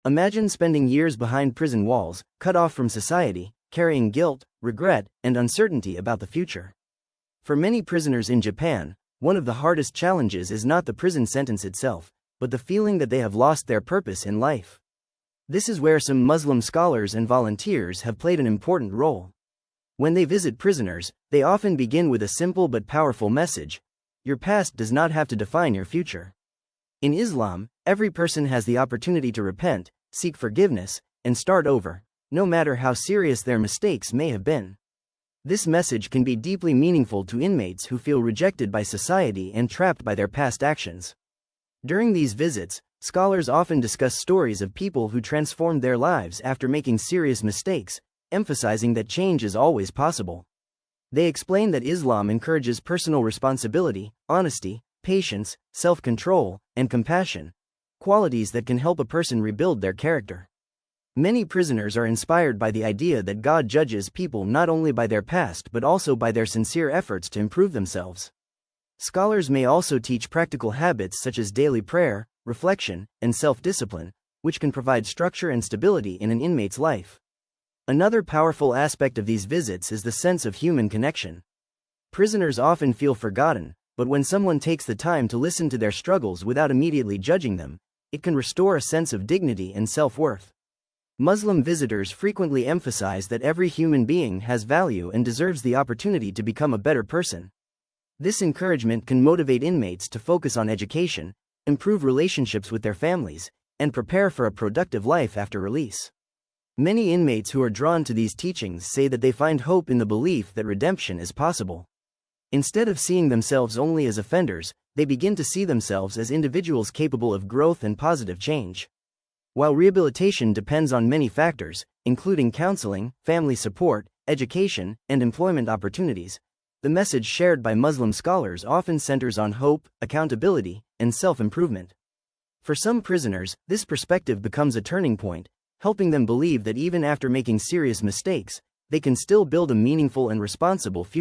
Imagine spending years behind prison walls, cut off from society, carrying guilt, regret, and uncertainty about the future. For many prisoners in Japan, one of the hardest challenges is not the prison sentence itself, but the feeling that they have lost their purpose in life. This is where some Muslim scholars and volunteers have played an important role. When they visit prisoners, they often begin with a simple but powerful message: your past does not have to define your future. In Islam, every person has the opportunity to repent, seek forgiveness, and start over, no matter how serious their mistakes may have been. This message can be deeply meaningful to inmates who feel rejected by society and trapped by their past actions. During these visits, scholars often discuss stories of people who transformed their lives after making serious mistakes, emphasizing that change is always possible. They explain that Islam encourages personal responsibility, honesty, patience, self-control, and compassion, qualities that can help a person rebuild their character. Many prisoners are inspired by the idea that God judges people not only by their past but also by their sincere efforts to improve themselves. Scholars may also teach practical habits such as daily prayer, reflection, and self-discipline, which can provide structure and stability in an inmate's life. Another powerful aspect of these visits is the sense of human connection. Prisoners often feel forgotten, but when someone takes the time to listen to their struggles without immediately judging them, it can restore a sense of dignity and self-worth. Muslim visitors frequently emphasize that every human being has value and deserves the opportunity to become a better person. This encouragement can motivate inmates to focus on education, improve relationships with their families, and prepare for a productive life after release. Many inmates who are drawn to these teachings say that they find hope in the belief that redemption is possible. Instead of seeing themselves only as offenders, they begin to see themselves as individuals capable of growth and positive change. While rehabilitation depends on many factors, including counseling, family support, education, and employment opportunities, the message shared by Muslim scholars often centers on hope, accountability, and self-improvement. For some prisoners, this perspective becomes a turning point, helping them believe that even after making serious mistakes, they can still build a meaningful and responsible future.